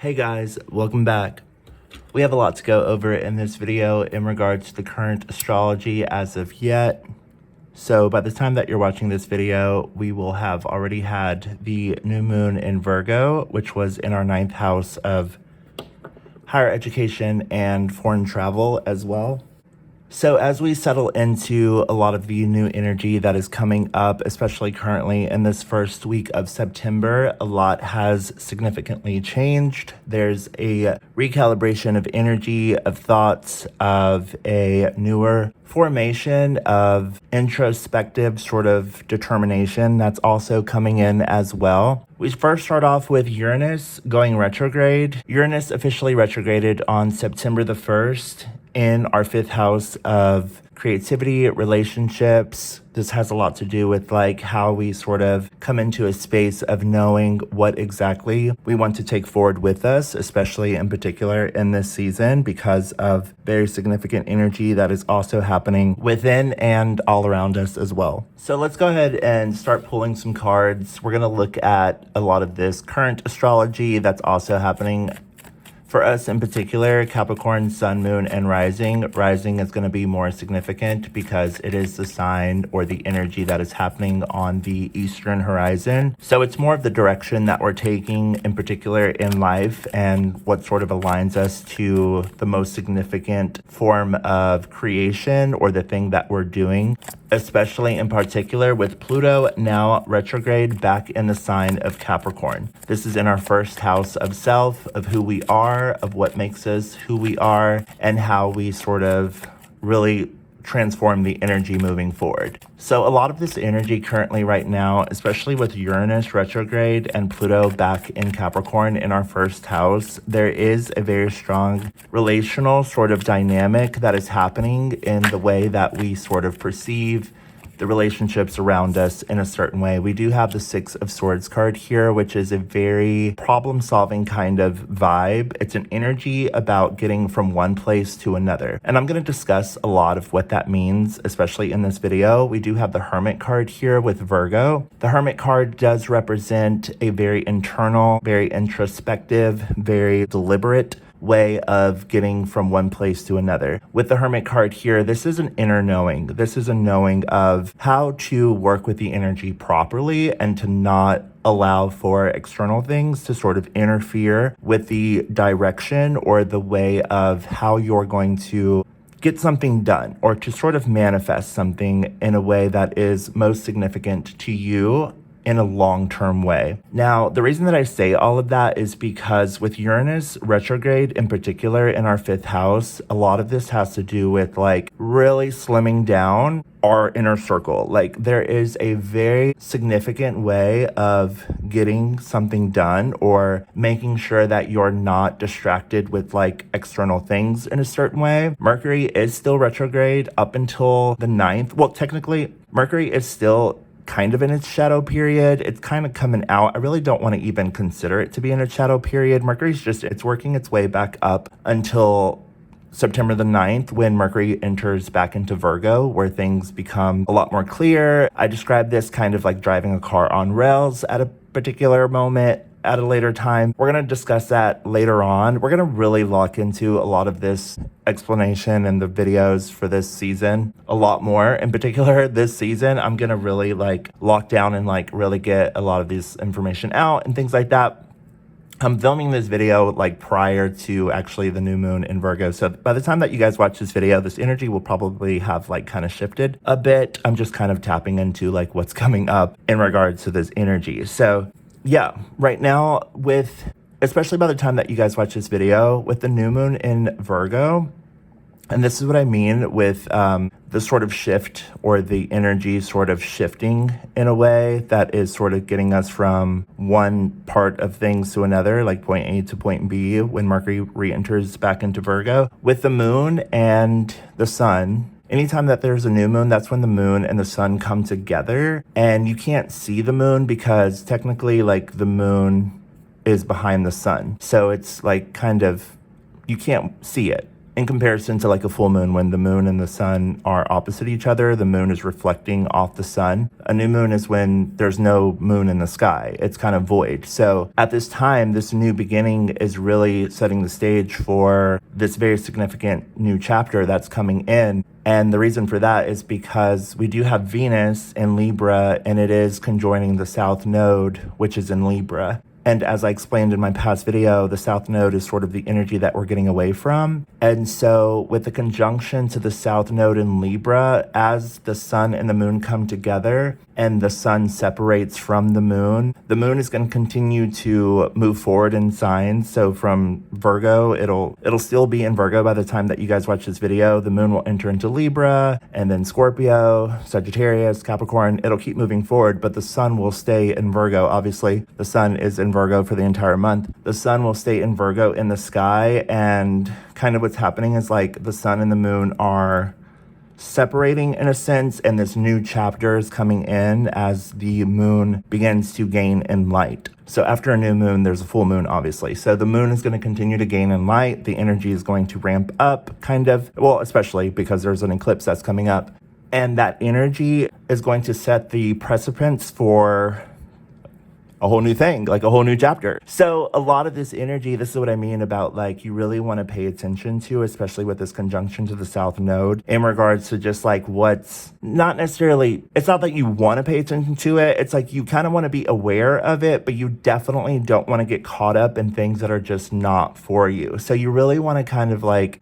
Hey guys, welcome back. We have a lot to go over in this video in regards to the current astrology as of yet. So by the time that you're watching this video, we will have already had the new moon in Virgo, which was in our 9th house of higher education and foreign travel as well. So as we settle into a lot of the new energy that is coming up, especially currently in this first week of September, a lot has significantly changed. There's a recalibration of energy, of thoughts, of a newer formation of introspective sort of determination that's also coming in as well. We first start off with Uranus going retrograde. Uranus officially retrograded on September the 1st in our 5th house of creativity, relationships. This has a lot to do with like how we sort of come into a space of knowing what exactly we want to take forward with us, especially in particular in this season because of very significant energy that is also happening within and all around us as well. So let's go ahead and start pulling some cards. We're going to look at a lot of this current astrology that's also happening for us in particular, Capricorn, Sun, Moon, and Rising. Rising is going to be more significant because it is the sign or the energy that is happening on the eastern horizon. So it's more of the direction that we're taking in particular in life and what sort of aligns us to the most significant form of creation or the thing that we're doing, especially in particular with Pluto now retrograde back in the sign of Capricorn. This is in our 1st house of self, of who we are, of what makes us who we are, and how we sort of really transform the energy moving forward. So a lot of this energy currently right now, especially with Uranus retrograde and Pluto back in Capricorn in our 1st house, there is a very strong relational sort of dynamic that is happening in the way that we sort of perceive the relationships around us in a certain way. We do have the 6 of Swords card here, which is a very problem-solving kind of vibe. It's an energy about getting from one place to another. And I'm going to discuss a lot of what that means, especially in this video. We do have the Hermit card here with Virgo. The Hermit card does represent a very internal, very introspective, very deliberate way of getting from one place to another. With the Hermit card here, this is an inner knowing. This is a knowing of how to work with the energy properly and to not allow for external things to sort of interfere with the direction or the way of how you're going to get something done or to sort of manifest something in a way that is most significant to you in a long-term way. Now, the reason that I say all of that is because with Uranus retrograde in particular in our 5th house, a lot of this has to do with like really slimming down our inner circle. Like there is a very significant way of getting something done or making sure that you're not distracted with like external things in a certain way. Mercury is still retrograde up until the 9th. Well, technically, Mercury is still kind of in its shadow period. It's kind of coming out. I really don't want to even consider it to be in a shadow period. Mercury's just, it's working its way back up until September the 9th when Mercury enters back into Virgo, where things become a lot more clear. I describe this kind of like driving a car on rails at a particular moment at a later time. We're going to discuss that later on. We're going to really lock into a lot of this explanation in the videos for this season a lot more. In particular, this season, I'm going to really like lock down and like really get a lot of this information out and things like that. I'm filming this video like prior to actually the new moon in Virgo. So by the time that you guys watch this video, this energy will probably have like kind of shifted a bit. I'm just kind of tapping into like what's coming up in regards to this energy. So yeah, right now with, especially by the time that you guys watch this video, with the new moon in Virgo, and this is what I mean with the sort of shift or the energy sort of shifting in a way that is sort of getting us from one part of things to another, like point A to point B when Mercury re-enters back into Virgo. With the moon and the sun, anytime that there's a new moon, that's when the moon and the sun come together. And you can't see the moon because technically like the moon is behind the sun. So it's like kind of, you can't see it. in comparison to like a full moon, when the moon and the sun are opposite each other, the moon is reflecting off the sun. A new moon is when there's no moon in the sky. It's kind of void. So at this time, this new beginning is really setting the stage for this very significant new chapter that's coming in. And the reason for that is because we do have Venus in Libra, and it is conjoining the South Node, which is in Libra. And as I explained in my past video, the South Node is sort of the energy that we're getting away from. And so with the conjunction to the South Node in Libra, as the sun and the moon come together and the sun separates from the moon is going to continue to move forward in signs. So from Virgo, it'll still be in Virgo by the time that you guys watch this video. The moon will enter into Libra, and then Scorpio, Sagittarius, Capricorn. It'll keep moving forward, but the sun will stay in Virgo. Obviously, the sun is in Virgo for the entire month. The sun will stay in Virgo in the sky, and kind of what's happening is like the sun and the moon are separating in a sense, and this new chapter is coming in as the moon begins to gain in light. So after a new moon, there's a full moon, obviously. So the moon is going to continue to gain in light. The energy is going to ramp up, kind of. Well, especially because there's an eclipse that's coming up. And that energy is going to set the precedence for a whole new thing, like a whole new chapter. So a lot of this energy, this is what I mean about like you really want to pay attention to, especially with this conjunction to the South Node, in regards to just like what's not necessarily, it's not that you want to pay attention to it. It's like you kind of want to be aware of it, but you definitely don't want to get caught up in things that are just not for you. So you really want to kind of like,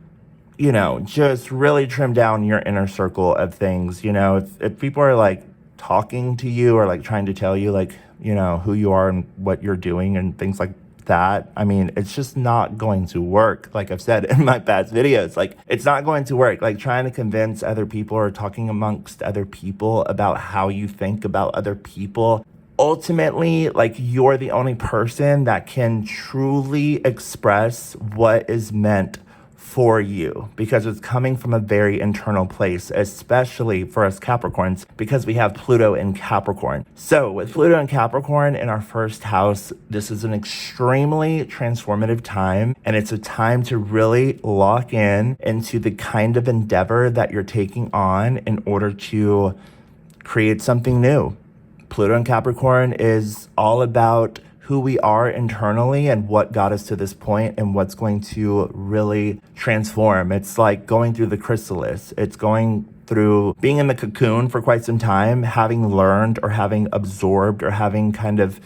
you know, just really trim down your inner circle of things. You know, if people are like talking to you or like trying to tell you like, you know, who you are and what you're doing and things like that, I mean, it's just not going to work. Like I've said in my past videos, like it's not going to work. Like trying to convince other people or talking amongst other people about how you think about other people. Ultimately, like you're the only person that can truly express what is meant for you, because it's coming from a very internal place, especially for us Capricorns, because we have Pluto in Capricorn. So with Pluto in Capricorn in our first house, this is an extremely transformative time, and it's a time to really lock in into the kind of endeavor that you're taking on in order to create something new. Pluto in Capricorn is all about who we are internally and what got us to this point and what's going to really transform. It's like going through the chrysalis. It's going through being in the cocoon for quite some time, having learned or having absorbed or having kind of,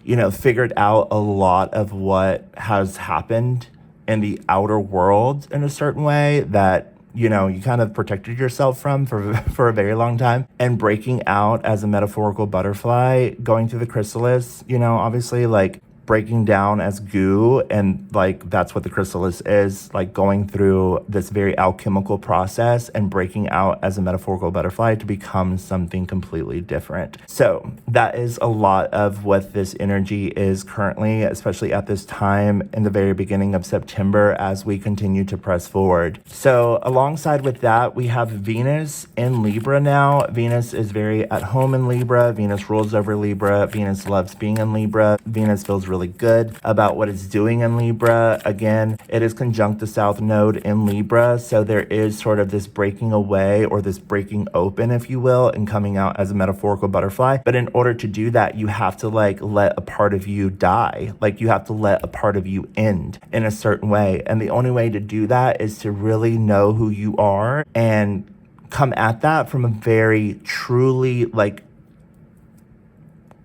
you know, figured out a lot of what has happened in the outer world in a certain way that, you know, you kind of protected yourself from for a very long time, and breaking out as a metaphorical butterfly, going through the chrysalis, you know, obviously like breaking down as goo, and like that's what the chrysalis is, like going through this very alchemical process and breaking out as a metaphorical butterfly to become something completely different. So that is a lot of what this energy is currently, especially at this time in the very beginning of September as we continue to press forward. So alongside with that, we have Venus in Libra now. Venus is very at home in Libra. Venus rules over Libra. Venus loves being in Libra. Venus feels really good about what it's doing in Libra. Again, it is conjunct the South Node in Libra, so there is sort of this breaking away or this breaking open, if you will, and coming out as a metaphorical butterfly. But in order to do that, you have to like let a part of you die. Like you have to let a part of you end in a certain way. And the only way to do that is to really know who you are and come at that from a very truly like,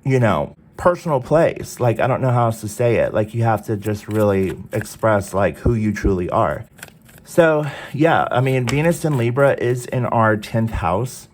you know, personal place. Like, I don't know how else to say it. Like, you have to just really express like who you truly are. So yeah, I mean, Venus in Libra is in our 10th house.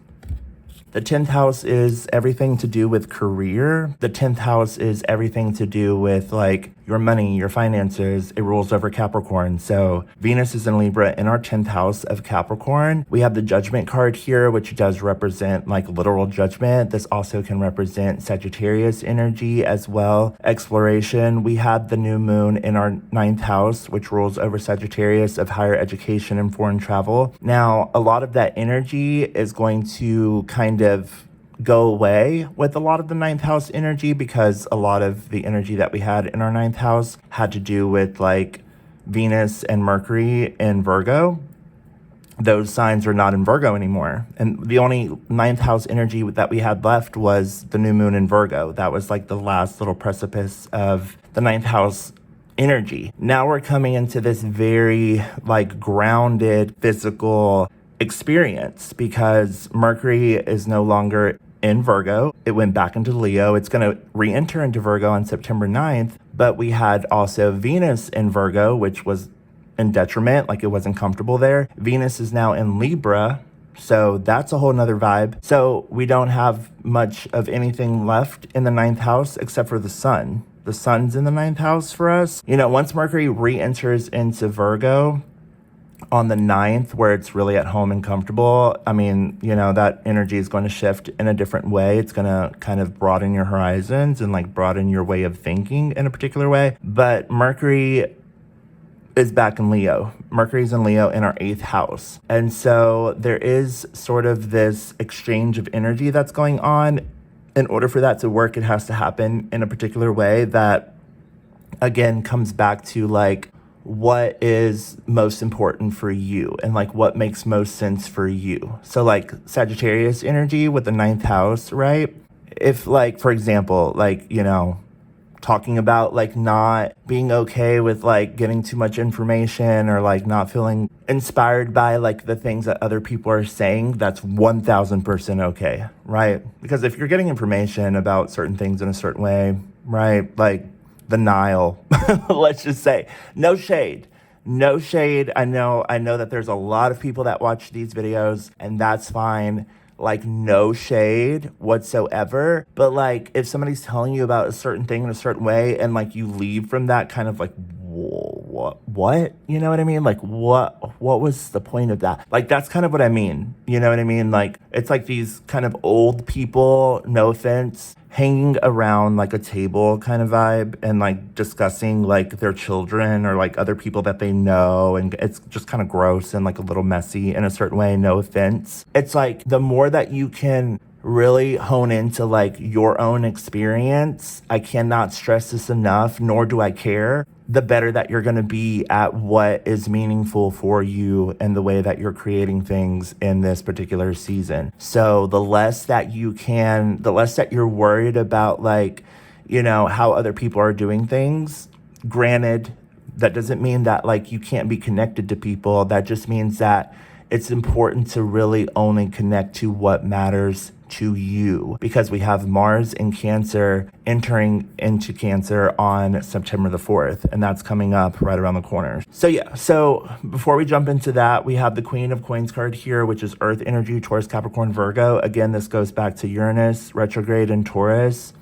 The 10th house is everything to do with career. The 10th house is everything to do with like your money, your finances. It rules over Capricorn. So Venus is in Libra in our 10th house of Capricorn. We have the Judgment card here, which does represent like literal judgment. This also can represent Sagittarius energy as well. Exploration. We have the new moon in our 9th house, which rules over Sagittarius of higher education and foreign travel. Now, a lot of that energy is going to kind of go away with a lot of the 9th house energy, because a lot of the energy that we had in our 9th house had to do with like Venus and Mercury in Virgo, those signs are not in Virgo anymore. And the only ninth house energy that we had left was the new moon in Virgo. That was like the last little precipice of the ninth house energy. Now we're coming into this very like grounded physical experience because Mercury is no longer in Virgo. It went back into Leo. It's going to re-enter into Virgo on September 9th. But we had also Venus in Virgo, which was in detriment, like it wasn't comfortable there. Venus is now in Libra, so that's a whole nother vibe. So we don't have much of anything left in the ninth house except for the sun. The sun's in the ninth house for us. You know, once Mercury re-enters into Virgo on the 9th, where it's really at home and comfortable, I mean, you know, that energy is going to shift in a different way. It's going to kind of broaden your horizons and like broaden your way of thinking in a particular way. But Mercury is back in Leo. Mercury's in Leo in our 8th house. And so there is sort of this exchange of energy that's going on. In order for that to work, it has to happen in a particular way that, again, comes back to like what is most important for you and like what makes most sense for you. So like Sagittarius energy with the 9th house, right? If like, for example, like, you know, talking about like not being okay with like getting too much information or like not feeling inspired by like the things that other people are saying, that's 1000% okay, right? Because if you're getting information about certain things in a certain way, right? Like the Nile, let's just say, no shade. No shade. I know that there's a lot of people that watch these videos and that's fine. Like no shade whatsoever. But like if somebody's telling you about a certain thing in a certain way and like you leave from that kind of like, what? You know what I mean? Like what was the point of that? Like that's kind of what I mean. You know what I mean? Like it's like these kind of old people, no offense, hanging around like a table kind of vibe and like discussing like their children or like other people that they know, and it's just kind of gross and like a little messy in a certain way, no offense. It's like the more that you can really hone into like your own experience, I cannot stress this enough, nor do I care, the better that you're going to be at what is meaningful for you and the way that you're creating things in this particular season. So the less that you're worried about like, you know, how other people are doing things. Granted, that doesn't mean that like you can't be connected to people. That just means that it's important to really only connect to what matters to you, because we have Mars in Cancer entering into Cancer on September the 4th, and that's coming up right around the corner. So before we jump into that, we have the Queen of Coins card here, which is Earth energy, Taurus, Capricorn, Virgo. Again, this goes back to Uranus retrograde in Taurus.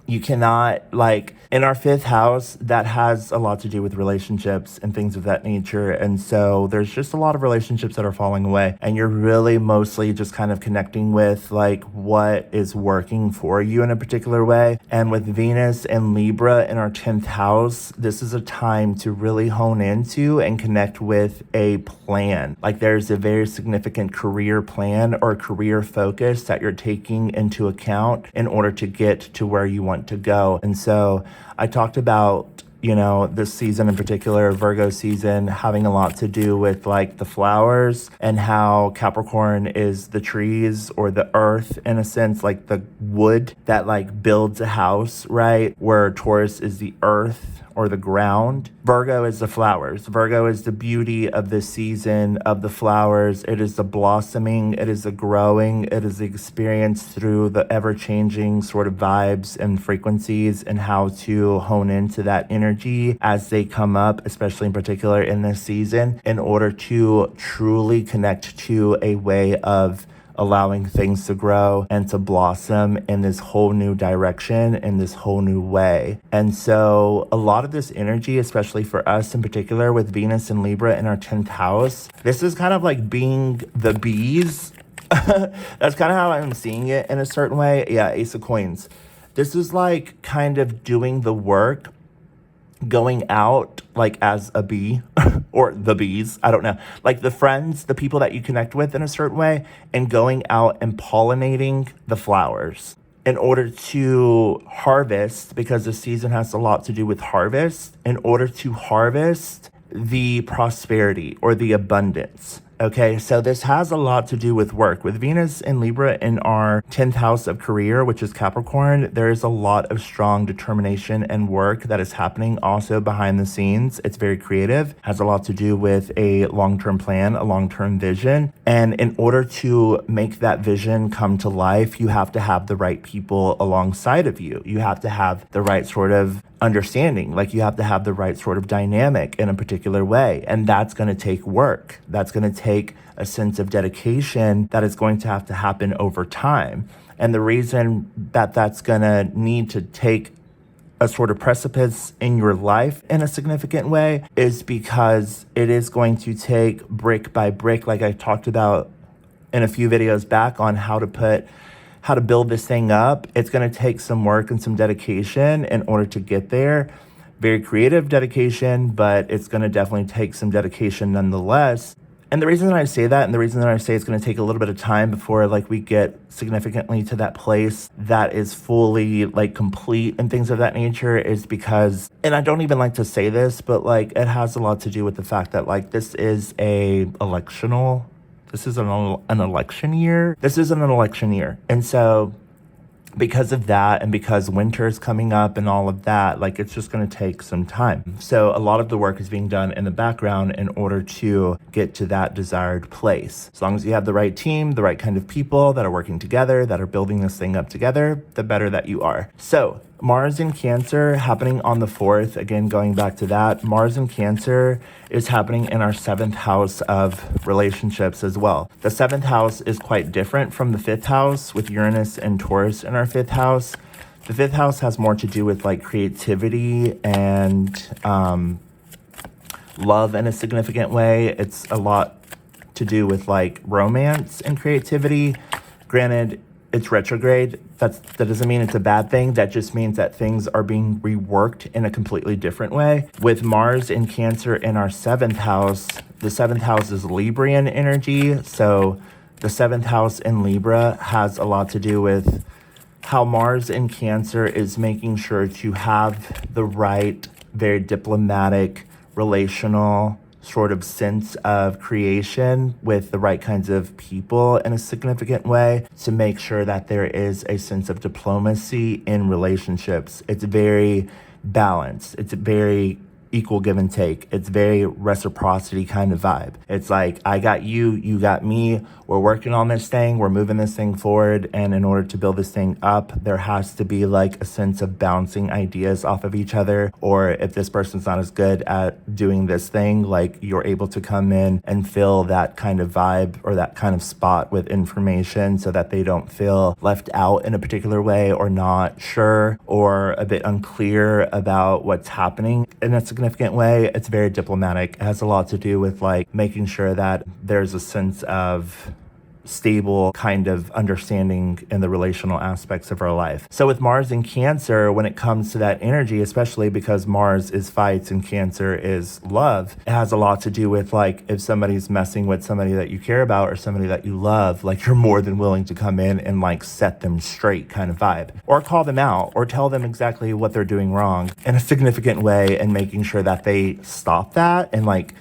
You cannot, like, in our 5th house, that has a lot to do with relationships and things of that nature. And so there's just a lot of relationships that are falling away. And you're really mostly just kind of connecting with, like, what is working for you in a particular way. And with Venus and Libra in our 10th house, this is a time to really hone into and connect with a plan. Like, there's a very significant career plan or career focus that you're taking into account in order to get to where you want to go. And so I talked about, you know, this season in particular, Virgo season, having a lot to do with like the flowers, and how Capricorn is the trees or the earth, in a sense, like the wood that like builds a house, right? Where Taurus is the earth or the ground. Virgo is the flowers. Virgo is the beauty of this season of the flowers. It is the blossoming. It is the growing. It is the experience through the ever-changing sort of vibes and frequencies, and how to hone into that energy as they come up, especially in particular in this season, in order to truly connect to a way of allowing things to grow and to blossom in this whole new direction, in this whole new way. And so a lot of this energy, especially for us in particular with Venus and Libra in our 10th house, this is kind of like being the bees. That's kind of how I'm seeing it in a certain way. Yeah, Ace of Coins. This is like kind of doing the work, going out like as a bee or the bees, I don't know, like the friends, the people that you connect with in a certain way, and going out and pollinating the flowers. in order to harvest, because the season has a lot to do with harvest, in order to harvest the prosperity or the abundance. Okay, so this has a lot to do with work. With Venus and Libra in our 10th house of career, which is Capricorn, there is a lot of strong determination and work that is happening also behind the scenes. It's very creative, has a lot to do with a long-term plan, a long-term vision. And in order to make that vision come to life, you have to have the right people alongside of you. You have to have the right sort of understanding, like you have to have the right sort of dynamic in a particular way. And that's going to take work. That's going to take a sense of dedication that is going to have to happen over time. And the reason that that's going to need to take a sort of precipice in your life in a significant way is because it is going to take brick by brick, like I talked about in a few videos back on how to build this thing up. It's going to take some work and some dedication in order to get there. Very creative dedication, but it's going to definitely take some dedication nonetheless. And the reason that I say that, and the reason that I say it's going to take a little bit of time before like we get significantly to that place that is fully like complete and things of that nature is because, and I don't even like to say this, but like it has a lot to do with the fact that like this is an election year. This isn't an election year. And so because of that, and because winter is coming up and all of that, like it's just going to take some time. So a lot of the work is being done in the background in order to get to that desired place. As long as you have the right team, the right kind of people that are working together, that are building this thing up together, the better that you are. So Mars in Cancer happening on the 4th, again, going back to that, Mars in Cancer is happening in our 7th house of relationships as well. The 7th house is quite different from the 5th house with Uranus and Taurus in our 5th house. The 5th house has more to do with like creativity and love in a significant way. It's a lot to do with like romance and creativity. Granted, it's retrograde. That doesn't mean it's a bad thing. That just means that things are being reworked in a completely different way. With Mars in Cancer in our 7th house, the 7th house is Librian energy. So the 7th house in Libra has a lot to do with how Mars in Cancer is making sure to have the right, very diplomatic, relational sort of sense of creation with the right kinds of people in a significant way to make sure that there is a sense of diplomacy in relationships. It's very balanced. It's very equal give and take. It's very reciprocity kind of vibe. It's like, I got you, you got me. We're working on this thing. We're moving this thing forward. And in order to build this thing up, there has to be like a sense of bouncing ideas off of each other. Or if this person's not as good at doing this thing, like you're able to come in and fill that kind of vibe or that kind of spot with information so that they don't feel left out in a particular way or not sure or a bit unclear about what's happening in a significant way. It's very diplomatic. It has a lot to do with like making sure that there's a sense of stable kind of understanding in the relational aspects of our life. So with Mars in Cancer, when it comes to that energy, especially because Mars is fights and Cancer is love, it has a lot to do with like if somebody's messing with somebody that you care about or somebody that you love, like you're more than willing to come in and like set them straight kind of vibe, or call them out or tell them exactly what they're doing wrong in a significant way and making sure that they stop that and like,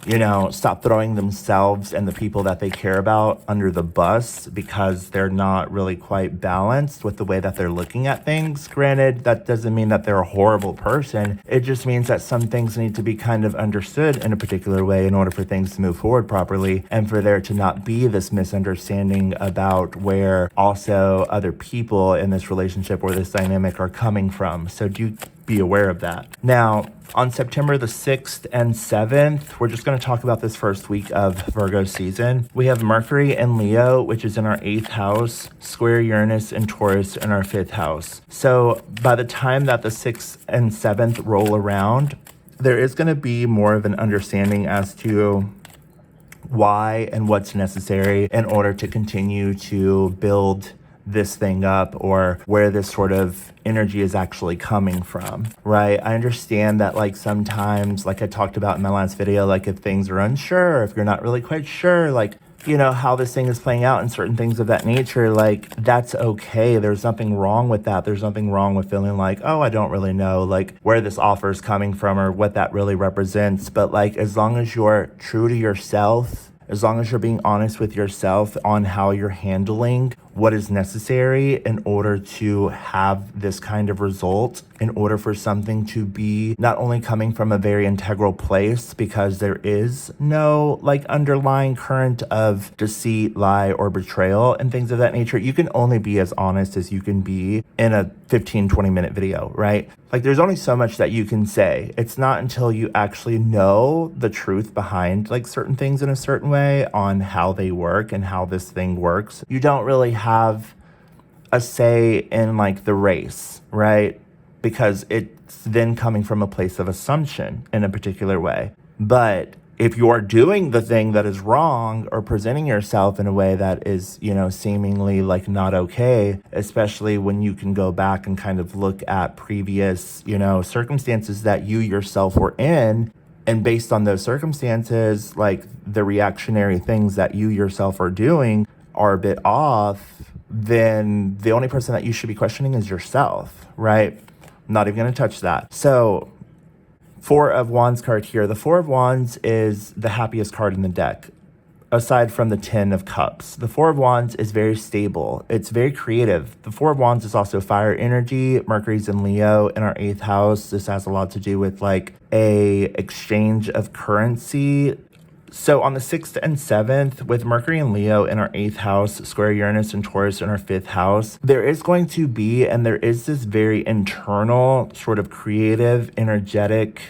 you know, stop throwing themselves and the people that they care about under the bus because they're not really quite balanced with the way that they're looking at things. Granted, that doesn't mean that they're a horrible person. It just means that some things need to be kind of understood in a particular way in order for things to move forward properly and for there to not be this misunderstanding about where also other people in this relationship or this dynamic are coming from. So do be aware of that. Now, on September the 6th and 7th, we're just going to talk about this first week of Virgo season. We have Mercury and Leo, which is in our 8th house, square Uranus and Taurus in our 5th house. So by the time that the 6th and 7th roll around, there is going to be more of an understanding as to why and what's necessary in order to continue to build this thing up or where this sort of energy is actually coming from, right? I understand that like sometimes, like I talked about in my last video, like if things are unsure, if you're not really quite sure, like you know, how this thing is playing out and certain things of that nature, like, that's okay. There's nothing wrong with that. There's nothing wrong with feeling like, oh, I don't really know, like, where this offer is coming from or what that really represents. But, like, as long as you're true to yourself, as long as you're being honest with yourself on how you're handling what is necessary in order to have this kind of result, in order for something to be not only coming from a very integral place, because there is no like underlying current of deceit, lie, or betrayal and things of that nature. You can only be as honest as you can be in a 15-20 minute video, right? Like, there's only so much that you can say. It's not until you actually know the truth behind like certain things in a certain way on how they work and how this thing works. You don't really have a say in like the race, right? Because it's then coming from a place of assumption in a particular way. But if you're doing the thing that is wrong or presenting yourself in a way that is, you know, seemingly like not okay, especially when you can go back and kind of look at previous, you know, circumstances that you yourself were in, and based on those circumstances, like the reactionary things that you yourself are doing are a bit off, then the only person that you should be questioning is yourself, right? I'm not even going to touch that. So, Four of Wands card here. The Four of Wands is the happiest card in the deck, aside from the 10 of Cups. The Four of Wands is very stable. It's very creative. The Four of Wands is also fire energy. Mercury's in Leo in our 8th house. This has a lot to do with like a exchange of currency. So on the 6th and 7th, with Mercury and Leo in our 8th house, square Uranus and Taurus in our 5th house, there is going to be, and there is this very internal, sort of creative, energetic,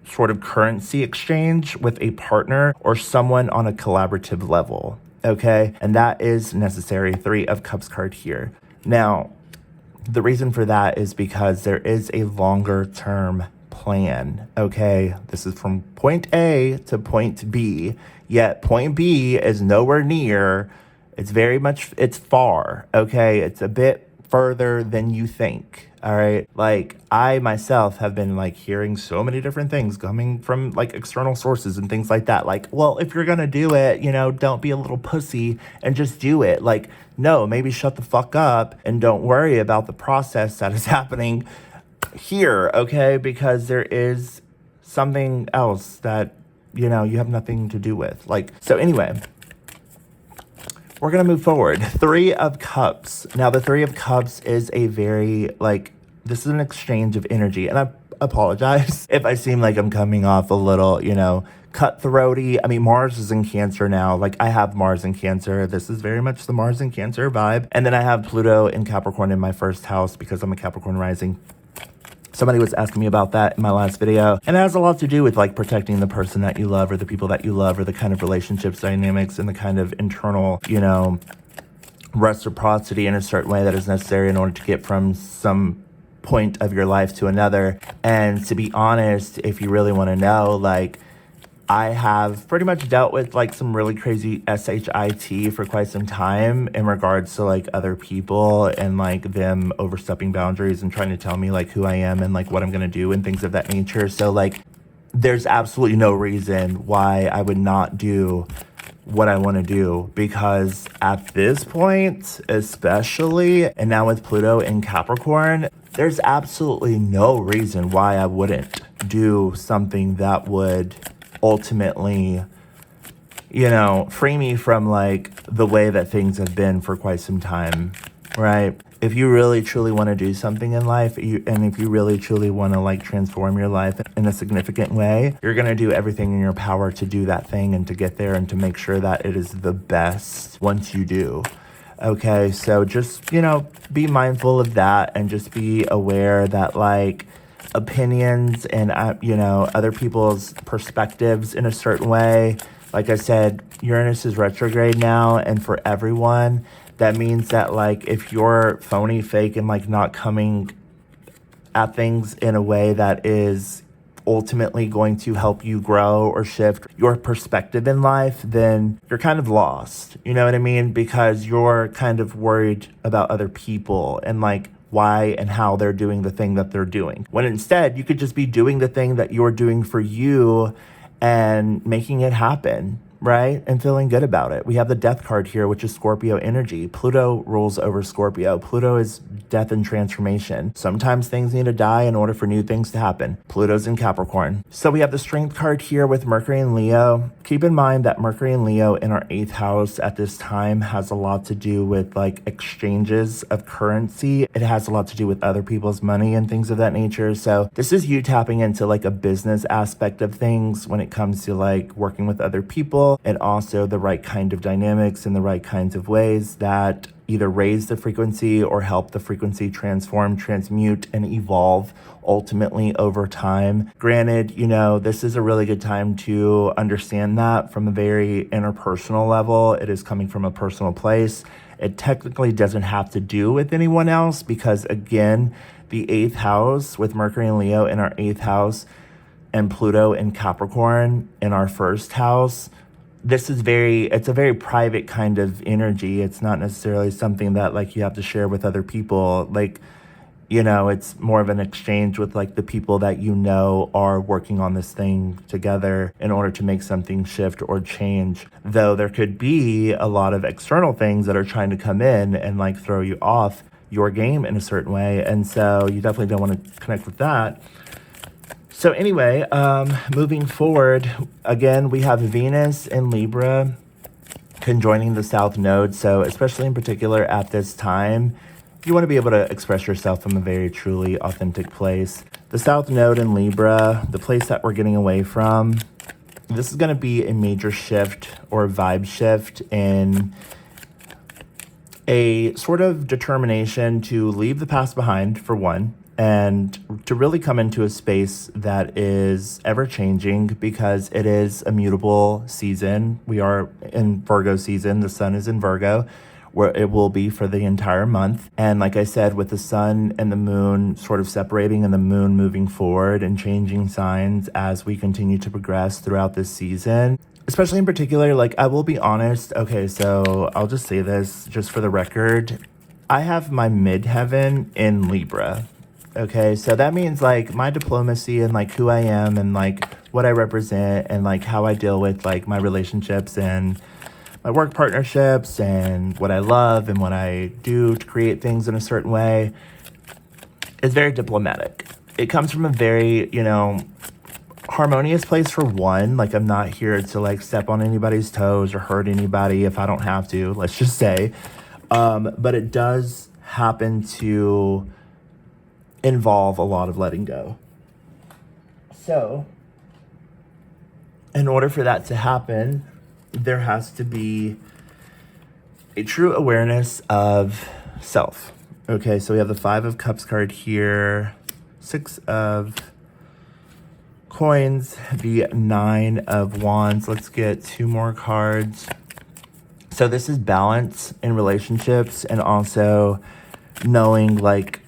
sort of currency exchange with a partner or someone on a collaborative level, okay? And that is necessary. 3 of Cups card here. Now, the reason for that is because there is a longer term plan, okay? This is from point A to point B, yet point B is nowhere near. It's very much, it's far, okay? It's a bit further than you think, all right? Like, I myself have been like hearing so many different things coming from like external sources and things like that. Like, well, if you're gonna do it, you know, don't be a little pussy and just do it. Like, no, maybe shut the fuck up and don't worry about the process that is happening here, okay? Because there is something else that, you know, you have nothing to do with. Like, so anyway, we're going to move forward. 3 of Cups. Now, the 3 of Cups is a very, like, this is an exchange of energy. And I apologize if I seem like I'm coming off a little, you know, cutthroaty. I mean, Mars is in Cancer now. Like, I have Mars in Cancer. This is very much the Mars in Cancer vibe. And then I have Pluto in Capricorn in my 1st house because I'm a Capricorn rising. Somebody was asking me about that in my last video. And it has a lot to do with like protecting the person that you love or the people that you love or the kind of relationships dynamics and the kind of internal, you know, reciprocity in a certain way that is necessary in order to get from some point of your life to another. And to be honest, if you really want to know, like, I have pretty much dealt with like some really crazy SHIT for quite some time in regards to like other people and like them overstepping boundaries and trying to tell me like who I am and like what I'm gonna do and things of that nature. So like, there's absolutely no reason why I would not do what I want to do, because at this point, especially, and now with Pluto in Capricorn, there's absolutely no reason why I wouldn't do something that would ultimately, you know, free me from like the way that things have been for quite some time, right? If you really truly want to do something in life, and if you really truly want to like transform your life in a significant way, you're going to do everything in your power to do that thing and to get there and to make sure that it is the best once you do. Okay, so just, you know, be mindful of that and just be aware that like opinions and, you know, other people's perspectives in a certain way. Like I said, Uranus is retrograde now, and for everyone, that means that like if you're phony, fake, and like not coming at things in a way that is ultimately going to help you grow or shift your perspective in life, then you're kind of lost. You know what I mean? Because you're kind of worried about other people and like why and how they're doing the thing that they're doing. When instead, you could just be doing the thing that you're doing for you and making it happen, right? And feeling good about it. We have the death card here, which is Scorpio energy. Pluto rules over Scorpio. Pluto is death and transformation. Sometimes things need to die in order for new things to happen. Pluto's in Capricorn. So we have the strength card here with Mercury and Leo. Keep in mind that Mercury and Leo in our 8th house at this time has a lot to do with like exchanges of currency. It has a lot to do with other people's money and things of that nature. So this is you tapping into like a business aspect of things when it comes to like working with other people, and also the right kind of dynamics and the right kinds of ways that either raise the frequency or help the frequency transform, transmute, and evolve ultimately over time. Granted, you know, this is a really good time to understand that from a very interpersonal level. It is coming from a personal place. It technically doesn't have to do with anyone else because, again, the 8th house with Mercury and Leo in our 8th house and Pluto in Capricorn in our 1st house, it's a very private kind of energy. It's not necessarily something that like you have to share with other people. Like, you know, it's more of an exchange with like the people that you know are working on this thing together in order to make something shift or change. Though there could be a lot of external things that are trying to come in and like throw you off your game in a certain way. And so you definitely don't want to connect with that. So anyway, moving forward, again, we have Venus in Libra conjoining the South Node. So especially in particular at this time, you want to be able to express yourself from a very truly authentic place. The South Node in Libra, the place that we're getting away from, this is going to be a major shift or vibe shift in a sort of determination to leave the past behind, for one, and to really come into a space that is ever changing because it is a mutable season. We are in Virgo season. The sun is in Virgo, where it will be for the entire month. And like I said, with the sun and the moon sort of separating and the moon moving forward and changing signs as we continue to progress throughout this season, especially in particular, like I will be honest. Okay, so I'll just say this just for the record. I have my midheaven in Libra. Okay, so that means like my diplomacy and like who I am and like what I represent and like how I deal with like my relationships and my work partnerships and what I love and what I do to create things in a certain way is very diplomatic. It comes from a very, you know, harmonious place for one. Like I'm not here to like step on anybody's toes or hurt anybody if I don't have to, let's just say. But it does happen to involve a lot of letting go. So in order for that to happen, there has to be a true awareness of self. Okay, so we have the 5 of Cups card here, 6 of Coins, the 9 of Wands. Let's get 2 more cards. So this is balance in relationships and also knowing like,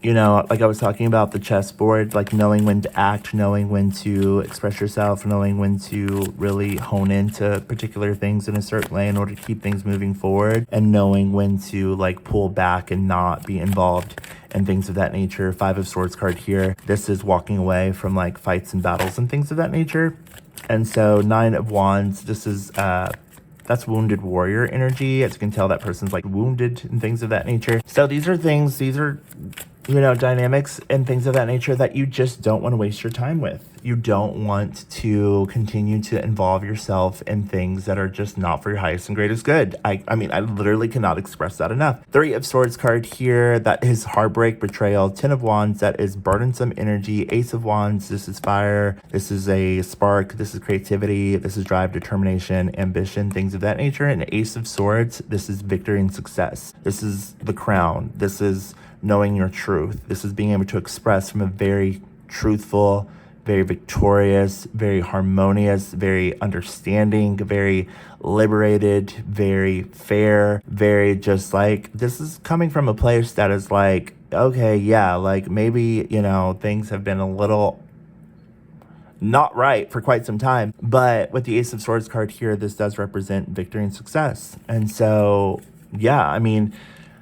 you know, like I was talking about the chessboard, like knowing when to act, knowing when to express yourself, knowing when to really hone into particular things in a certain way in order to keep things moving forward, and knowing when to like pull back and not be involved and things of that nature. 5 of Swords card here. This is walking away from like fights and battles and things of that nature. And so 9 of Wands, this is that's wounded warrior energy. As you can tell, that person's like wounded and things of that nature. So these are, you know, dynamics and things of that nature that you just don't want to waste your time with. You don't want to continue to involve yourself in things that are just not for your highest and greatest good. I mean, I literally cannot express that enough. 3 of Swords card here, that is heartbreak, betrayal. 10 of Wands, that is burdensome energy. Ace of Wands, this is fire. This is a spark. This is creativity. This is drive, determination, ambition, things of that nature. And Ace of Swords, this is victory and success. This is the crown. This is knowing your truth. This is being able to express from a very truthful, very victorious, very harmonious, very understanding, very liberated, very fair, very just like, this is coming from a place that is like, okay, yeah, like maybe, you know, things have been a little not right for quite some time. But with the Ace of Swords card here, this does represent victory and success. And so, yeah, I mean,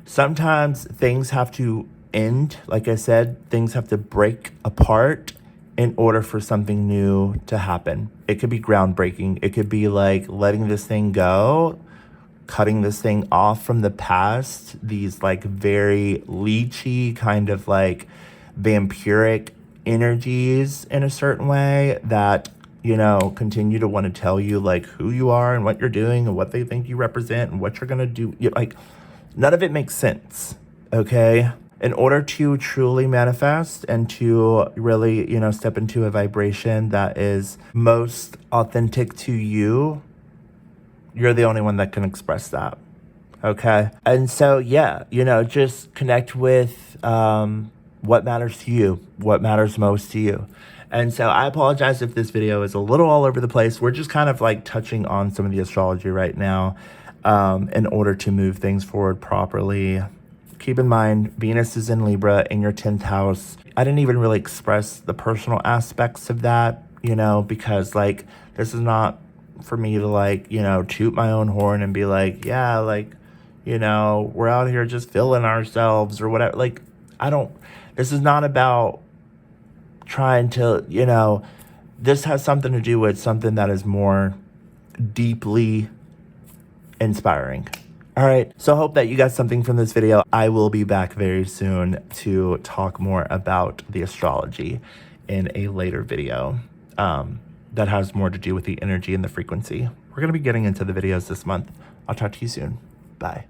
sometimes things have to end. Like I said, things have to break apart in order for something new to happen. It could be groundbreaking. It could be like letting this thing go, cutting this thing off from the past, these like very leechy kind of like vampiric energies in a certain way that, you know, continue to want to tell you like who you are and what you're doing and what they think you represent and what you're going to do. Like, none of it makes sense, okay? In order to truly manifest and to really, you know, step into a vibration that is most authentic to you, you're the only one that can express that, okay? And so, yeah, you know, just connect with what matters to you, what matters most to you. And so I apologize if this video is a little all over the place. We're just kind of like touching on some of the astrology right now in order to move things forward properly. Keep in mind, Venus is in Libra in your 10th house. I didn't even really express the personal aspects of that, you know, because like this is not for me to like, you know, toot my own horn and be like, yeah, like, you know, we're out here just feeling ourselves or whatever. Like, this is not about trying to, you know, this has something to do with something that is more deeply inspiring. All right, so I hope that you got something from this video. I will be back very soon to talk more about the astrology in a later video that has more to do with the energy and the frequency. We're going to be getting into the videos this month. I'll talk to you soon. Bye.